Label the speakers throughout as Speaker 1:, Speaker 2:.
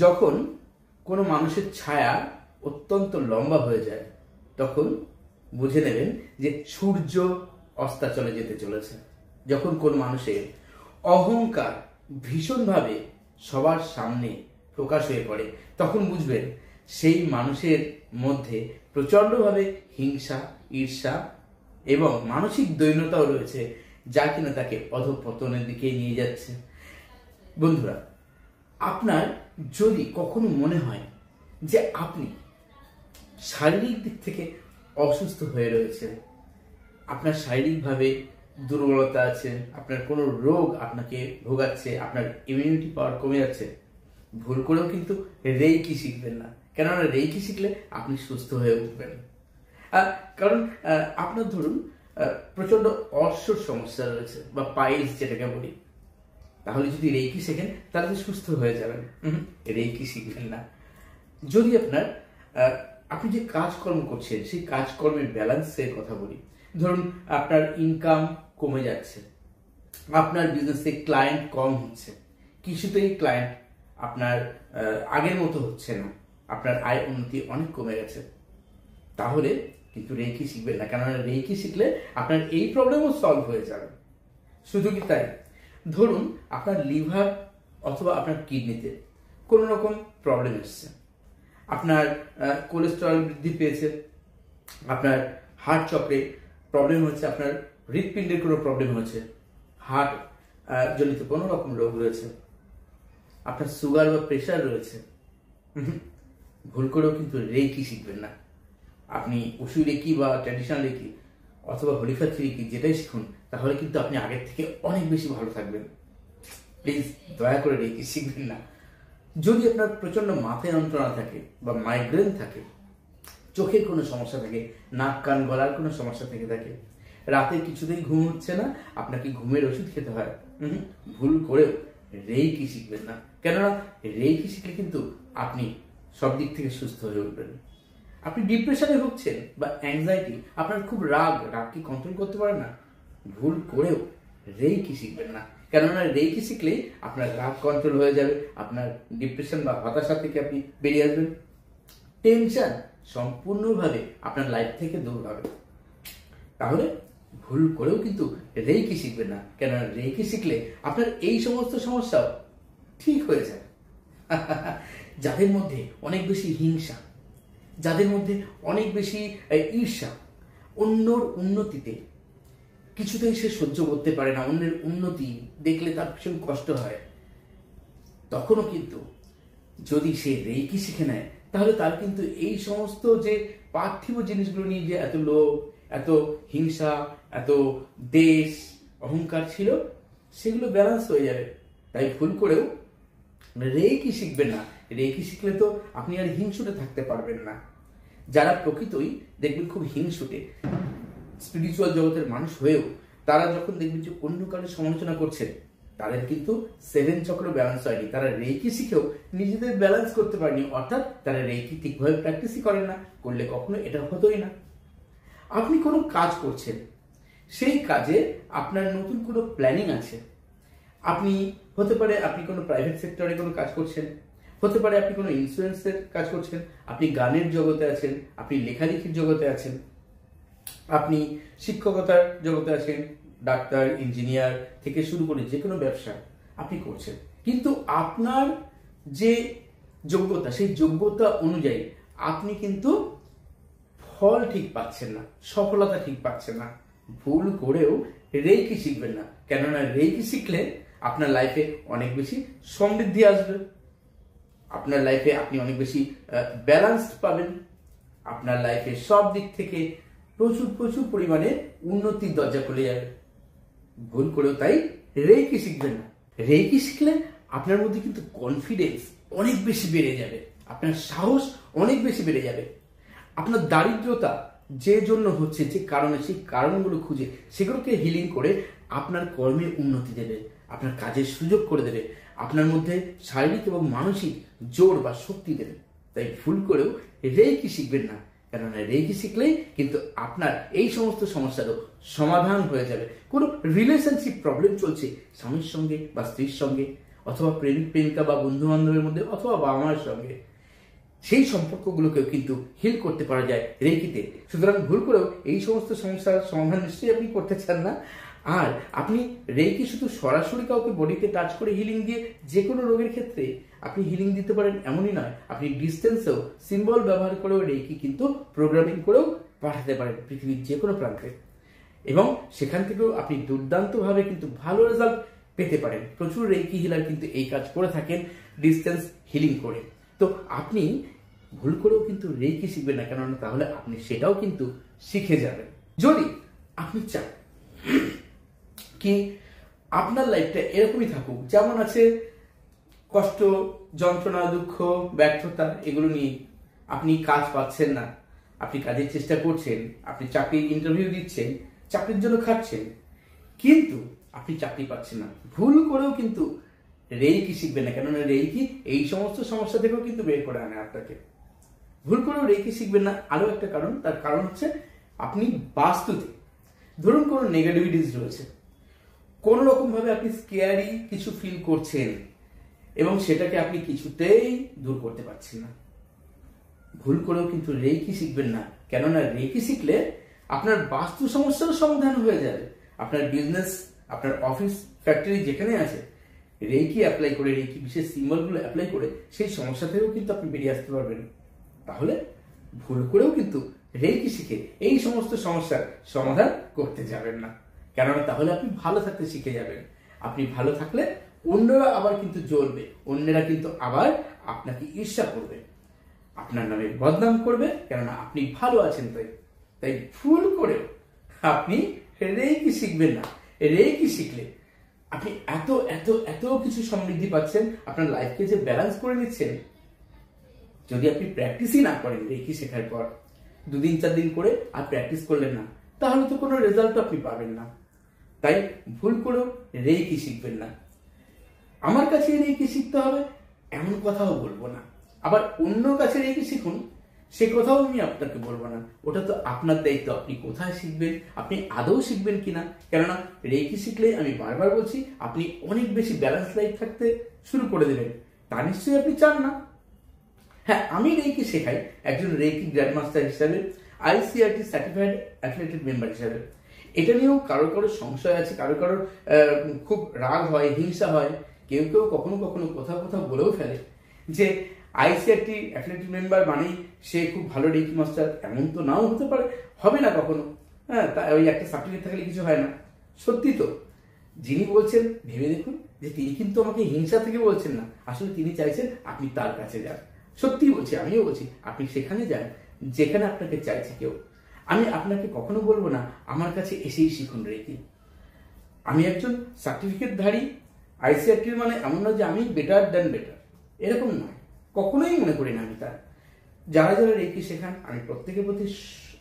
Speaker 1: যখন কোনো মানুষের ছায়া অত্যন্ত লম্বা হয়ে যায় তখন বুঝে নেবেন যে সূর্য অস্তাচলে যেতে চলেছে। যখন কোন মানুষের অহংকার ভীষণভাবে সবার সামনে প্রকাশ হয়ে পড়ে তখন বুঝবেন সেই মানুষের মধ্যে প্রচণ্ডভাবে হিংসা, ঈর্ষা এবং মানসিক দৈন্যতাও রয়েছে, যা কিনা তাকে অধঃপতনের দিকে নিয়ে যাচ্ছে। বন্ধুরা, আপনার যদি কখনো মনে হয় যে আপনি শারীরিক দিক থেকে অসুস্থ হয়ে রয়েছেন, আপনার শারীরিকভাবে দুর্বলতা আছে, আপনার কোনো রোগ আপনাকে ভোগাচ্ছে, আপনার ইমিউনিটি পাওয়ার কমে যাচ্ছে, ভুল করেও কিন্তু রেইকি শিখবেন না। কেননা রেইকি শিখলে আপনি সুস্থ হয়ে উঠবেন। কারণ আপনার ধরুন প্রচন্ড অর্শর সমস্যা রয়েছে বা পাইলস যেটাকে বলি, তাহলে যদি রেইকি শেখেন তাহলে তো সুস্থ হয়ে যাবেন। রেইকি শিখবেন না। যদি আপনি যে কাজকর্ম করছেন সেই কাজকর্মের ব্যালেন্সের কথা বলি, ধরুন আপনার ইনকাম কমে যাচ্ছে, আপনার বিজনেসে ক্লায়েন্ট কম হচ্ছে, কিছুতেই ক্লায়েন্ট আপনার আগের মতো হচ্ছে না, আপনার আয় উন্নতি অনেক কমে গেছে, তাহলে কিন্তু রেইকি শিখবেন না। কেননা রেইকি শিখলে আপনার এই প্রবলেমও সলভ হয়ে যাবে। শুধু কি তাই, ধরুন আপনার লিভার অথবা আপনার কিডনিতে কোনো রকম প্রবলেম এসছে, আপনার কোলেস্টেরল বৃদ্ধি পেয়েছে, আপনার হার্ট চক্রে প্রবলেম হচ্ছে, আপনার হৃৎপিণ্ডের কোনো প্রবলেম হচ্ছে, হার্ট জনিত কোনো রকম রোগ রয়েছে, আপনার সুগার বা প্রেশার রয়েছে, ভুল করেও কিন্তু রেইকি শিখবেন না। আপনি উশু রেকি বা ট্র্যাডিশনাল রেকি অথবা হোলিফ্যাথি রেকি যেটাই শিখুন, তাহলে কিন্তু আপনি আগের থেকে অনেক বেশি ভালো থাকবেন। প্লিজ দয়া করে রেইকি শিখবেন না। যদি আপনার প্রচন্ড মাথায় যন্ত্রণা থাকে বা মাইগ্রেন থাকে, চোখের কোনো সমস্যা থাকে, নাক কান গলার কোনো সমস্যা থেকে থাকে, রাতে কিছুতেই ঘুম হচ্ছে না, আপনাকে ঘুমের ওষুধ খেতে হয়, ভুল করেও রেইকি শিখবেন না। কেননা রেইকি শিখলে কিন্তু আপনি সব দিক থেকে সুস্থ হয়ে উঠবেন। আপনি ডিপ্রেশনে ভুগছেন বা অ্যাংজাইটি, আপনার খুব রাগকে কন্ট্রোল করতে পারেন না, ভুল করেও রেইকি শিখবেন না। কেননা রেইকি শিখলে আপনার রাগ কন্ট্রোল হয়ে যাবে, আপনার ডিপ্রেশন বা হতাশা থেকে আপনি বেরিয়ে আসবেন, টেনশন সম্পূর্ণভাবে আপনার লাইফ থেকে দূর হবে। তাহলে ভুল করেও কিন্তু রেইকি শিখবেন না। কেননা রেইকি শিখলে আপনার এই সমস্ত সমস্যাও ঠিক হয়ে যায়। যাদের মধ্যে অনেক বেশি হিংসা, যাদের মধ্যে অনেক বেশি ঈর্ষা, অন্যর উন্নতিতে কিছুতেই সে সহ্য করতে পারে না, অন্যের উন্নতি দেখলে তার ভীষণ কষ্ট হয়, তখনও কিন্তু যদি সে রেইকি শিখে নেয় তাহলে তার কিন্তু এই সমস্ত যে পার্থিব জিনিসগুলো নিয়ে যে এত লোভ, এত হিংসা, এত দেশ অহংকার ছিল, সেগুলো ব্যালেন্স হয়ে যাবে। তাই ভুল করেও রেইকি শিখবেন না। রেইকি শিখলে তো আপনি আর হিংসুটে থাকতে পারবেন না। যারা প্রকৃতই দেখবেন খুব হিংসুটে স্পিরিচুয়াল জগতের মানুষ হয়েও তারা যখন দেখবেন যে অন্য কারো সমালোচনা করছেন, তাদের কিন্তু 7 চক্র ব্যালেন্স হয়নি, তারা রেইকি শিখেও নিজেদের ব্যালেন্স করতে পারেনি, অর্থাৎ তারা রেইকি ঠিকভাবে প্র্যাকটিসই করেন না, করলে কখনো এটা হতোই না। আপনি কোনো কাজ করছেন, সেই কাজে আপনার নতুন কোনো প্ল্যানিং আছে, আপনি হতে পারে আপনি কোনো প্রাইভেট সেক্টরে কোনো কাজ করছেন, হতে পারে আপনি কোনো ইন্স্যুরেন্সের কাজ করছেন, আপনি গানের জগতে আছেন, আপনি লেখালেখির জগতে আছেন, আপনি শিক্ষকতার জগতে আছেন, ডাক্তার, ইঞ্জিনিয়ার থেকে শুরু করে যে কোনো ব্যবসা আপনি করছেন, কিন্তু আপনার যে যোগ্যতা, সেই যোগ্যতা অনুযায়ী আপনি কিন্তু ফল ঠিক পাচ্ছেন না, সফলতা ঠিক পাচ্ছেন না। ভুল করেও রেইকি শিখবেন না। কেননা রেইকি শিখলে আপনার লাইফে অনেক বেশি সমৃদ্ধি আসবে, আপনার লাইফে আপনি অনেক বেশি ব্যালেন্সড পাবেন, আপনার লাইফে সব দিক থেকে প্রচুর প্রচুর পরিমাণে উন্নতির দরজা খুলে যাবে। ভুল করেও তাই রেইকি শিখবেন না। রেইকি শিখলে আপনার মধ্যে কিন্তু কনফিডেন্স অনেক বেশি বেড়ে যাবে, আপনার সাহস অনেক বেশি বেড়ে যাবে, আপনার দারিদ্রতা যে জন্য হচ্ছে, যে কারণে, সেই কারণগুলো খুঁজে সেগুলোকে হিলিং করে আপনার কর্মে উন্নতি দেবে, আপনার কাজের সুযোগ করে দেবে, আপনার মধ্যে শারীরিক এবং মানসিক জোর বা শক্তি দেবে। তাই ভুল করেও রেইকি শিখবেন না। কেননা রেইকি শিখলেই কিন্তু আপনার এই সমস্ত সমস্যারও সমাধান হয়ে যাবে। কোনো রিলেশনশিপ প্রবলেম চলছে স্বামীর সঙ্গে বা স্ত্রীর সঙ্গে, অথবা প্রেমিক প্রেমিকা বা বন্ধু বান্ধবের মধ্যে, অথবা বাবা মায়ের সঙ্গে, সেই সম্পর্কগুলোকেও কিন্তু হিল করতে পারা যায় রেইকিতে। সুতরাং ভুল করেও এই সমস্ত সমস্যার সমাধান নিশ্চয়ই আপনি করতে চান না। আর আপনি রেইকি শুধু সরাসরি কাউকে বডিতে টাচ করে হিলিং দিয়ে যে কোনো রোগের ক্ষেত্রে আপনি হিলিং দিতে পারেন এমনই নয়, আপনি ডিস্টেন্সেও সিম্বল ব্যবহার করেও রেইকি কিন্তু প্রোগ্রামিং করেও পাঠাতে পারেন পৃথিবীর যে কোনো প্রান্তে, এবং সেখান থেকেও আপনি দুর্দান্তভাবে কিন্তু ভালো রেজাল্ট পেতে পারেন। প্রচুর রেইকি হিলার কিন্তু এই কাজ করে থাকেন ডিস্টেন্স হিলিং করে। তো আপনি ভুল করেও কিন্তু রেইকি শিখবেন না, কেননা তাহলে আপনি সেটাও কিন্তু শিখে যাবেন। যদি আপনি চান কি আপনার লাইফটা এরকমই থাকুক যেমন আছে, কষ্ট, যন্ত্রণা, দুঃখ, ব্যর্থতা, এগুলো নিয়ে আপনি কাজ পাচ্ছেন না, আপনি কাজের চেষ্টা করছেন, আপনি চাকরির ইন্টারভিউ দিচ্ছেন, চাকরির জন্য খাটছেন, কিন্তু আপনি চাকরি পাচ্ছেন না, ভুল করেও কিন্তু রেইকি শিখবেন না, কেননা রেইকি এই সমস্ত সমস্যা থেকেও কিন্তু বের করে আনে আপনাকে। ভুল করেও রেইকি শিখবেন না আরো একটা কারণ, তার কারণ হচ্ছে আপনি বাস্তুতে ধরুন কোনো নেগেটিভিটিস রয়েছে, কোন রকম ভাবে আপনি স্কেয়ারি কিছু ফিল করছেন এবং সেটাকে আপনি কিছুতেই দূর করতে পারছেন না, ভুল করেও কিন্তু রেইকি শিখবেন না, কেননা রেইকি শিখলে আপনার বাস্তু সমস্যার সমাধান হয়ে যাবে। আপনার বিজনেস, আপনার অফিস, ফ্যাক্টরি যেখানে আছে, রেইকি অ্যাপ্লাই করে, রেইকি বিশেষ সিম্বলগুলো অ্যাপ্লাই করে সেই সমস্যা থেকেও কিন্তু আপনি বেরিয়ে আসতে পারবেন। তাহলে ভুল করেও কিন্তু রেইকি শিখে এই সমস্ত সমস্যার সমাধান করতে যাবেন না, কেননা তাহলে আপনি ভালো থাকতে শিখে যাবেন। আপনি ভালো থাকলে অন্যরা আবার কিন্তু জ্বলবে, অন্যরা কিন্তু আবার আপনাকে ঈর্ষা করবে, আপনার নামে বদনাম করবে, কেননা আপনি ভালো আছেন। তাই ভুল করেও আপনি রেইকি শিখবেন না। রেইকি শিখলে আপনি এত এত এত কিছু সমৃদ্ধি পাচ্ছেন, আপনার লাইফকে যে ব্যালেন্স করে নিচ্ছেন। যদি আপনি প্র্যাকটিসই না করেন রেইকি শেখার পর, 2 দিন 4 দিন করে আর প্র্যাকটিস করলেন না, তাহলে তো কোনো রেজাল্ট আপনি পাবেন না। তাই ভুল করেও রেইকি শিখবেন না। আমার কাছে রেইকি শিখতে হবে এমন কথাও বলবো না, আবার অন্য কাছে রেইকি শিখুন সে কথাও আমি আপনাকে বলবো না। ওটা তো আপনার দায়িত্ব, আপনি কোথায় শিখবেন, আপনি আদৌ শিখবেন কিনা। কেননা রেইকি শিখলে আমি বারবার বলছি, আপনি অনেক বেশি ব্যালেন্স লাইফ থাকতে শুরু করে দেবেন, তা নিশ্চয়ই আপনি চান না। হ্যাঁ, আমি রেইকি শেখাই একজন রেইকি গ্র্যান্ডমাস্টার হিসাবে, ICRT সার্টিফাইড অ্যাফিলিয়েটেড মেম্বার হিসাবে। এটা নিয়েও কারো কারো সংশয় আছে, কারো কারোর খুব রাগ হয়, হিংসা হয়, কেউ কেউ কখনো কখনো কোথাও কোথাও বলেও ফেলে যে ICRT অ্যাফিলিয়েটেড মেম্বার মানেই সে খুব ভালো রেইকি মাস্টার। এমন তো নাও হতে পারে, হবে না কখনো। হ্যাঁ, তা ওই একটা সার্টিফিকেট থাকলে কিছু হয় না। সত্যি তো, যিনি বলছেন ভেবে দেখুন যে তিনি কিন্তু আমাকে হিংসা থেকে বলছেন না, আসলে তিনি চাইছেন আপনি তার কাছে যান। সত্যি বলছি, আমিও বলছি আপনি সেখানে যান যেখানে আপনাকে চাইছে কেউ। আমি আপনাকে কখনো বলবো না আমার কাছে এসেই শিখুন রেইকি। আমি একজন সার্টিফিকেটধারী ICRT মানে এমন না যে আমি বেটার দ্যান বেটার, এরকম নয়, কখনোই মনে করি না আমি তা। যারা যারা রেইকি শেখান আমি প্রত্যেকের প্রতি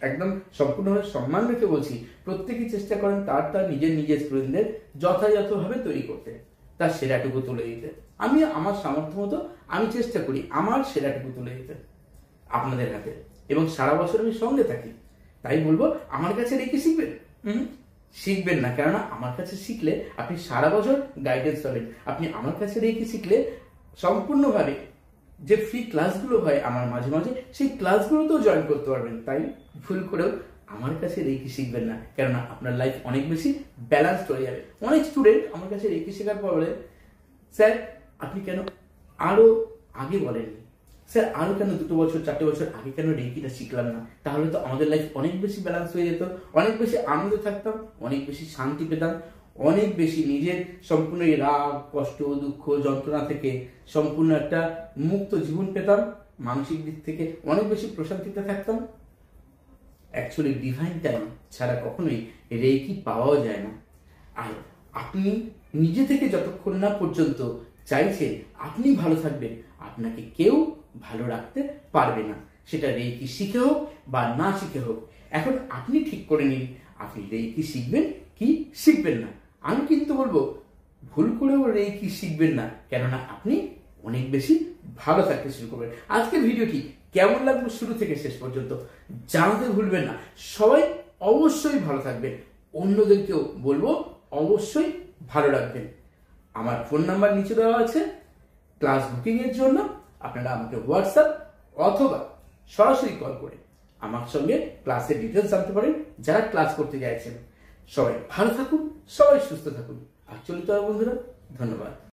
Speaker 1: একদম সম্পূর্ণভাবে সম্মান রেখে বলছি, প্রত্যেকেই চেষ্টা করেন তার তার নিজের স্টুডেন্টদের যথাযথভাবে তৈরি করতে, তার সেরাটুকু তুলে দিতে। আমি আমার সামর্থ্য মতো আমি চেষ্টা করি আমার সেরাটুকু তুলে দিতে আপনাদের হাতে, এবং সারা বছর আমি সঙ্গে থাকি। তাই বলবো আমার কাছে রেইকি শিখবেন? শিখবেন না, কেননা আমার কাছে শিখলে আপনি সারা বছর গাইডেন্স পাবেন। আপনি আমার কাছে রেইকি শিখলে সম্পূর্ণভাবে যে ফ্রি ক্লাসগুলো হয় আমার মাঝে মাঝে, সেই ক্লাসগুলোতেও জয়েন করতে পারবেন। তাই ভুল করেও আমার কাছে রেইকি শিখবেন না, কেননা আপনার লাইফ অনেক বেশি ব্যালেন্সড হয়ে যাবে। অনেক স্টুডেন্ট আমার কাছে রেইকি শেখার পর বলে, স্যার আপনি কেন আরো আগে বলেননি, স্যার আরো কেন 2 বছর 4 বছর আগে কেন রেইকিটা শিখলাম না, তাহলে তো আমাদের লাইফ অনেক বেশি ব্যালেন্স হয়ে যেত, অনেক বেশি আনন্দ থাকতাম, অনেক বেশি শান্তি পেতাম, অনেক বেশি নিজের সম্পূর্ণ এই রাগ, কষ্ট, দুঃখ, যন্ত্রণা থেকে সম্পূর্ণ একটা মুক্ত জীবন পেতাম, মানসিক দিক থেকে অনেক বেশি প্রশান্তিতে থাকতাম। অ্যাকচুয়ালি ডিভাইন টাইম ছাড়া কখনোই রেইকি পাওয়াও যায় না। আর আপনি নিজে থেকে যতক্ষণ না পর্যন্ত চাইছেন আপনি ভালো থাকবেন, আপনাকে কেউ ভালো রাখতে পারবে না, সেটা রেইকি শিখে হোক বা না শিখে হোক। এখন আপনি ঠিক করে নিন আপনি রেইকি শিখবেন কি শিখবেন না। আমি কিন্তু বলবো ভুল করেও রেইকি শিখবেন না, কেননা আপনি অনেক বেশি ভালো থাকতে শুরু করবেন। আজকের ভিডিওটি কেমন লাগলো শুরু থেকে শেষ পর্যন্ত জানাতে ভুলবেন না। সবাই অবশ্যই ভালো থাকবেন, অন্যদেরকেও বলবো অবশ্যই ভালো রাখবেন। আমার ফোন নাম্বার নিচে দেওয়া আছে। ক্লাস বুকিং এর জন্য আপনারা আমাকে হোয়াটসঅ্যাপ অথবা সরাসরি কল করে আমার সঙ্গে ক্লাসের ডিটেলস জানতে পারেন যারা ক্লাস করতে চাইছেন। সবাই ভালো থাকুন, সবাই সুস্থ থাকুন। আর চলিত বন্ধুরা, ধন্যবাদ।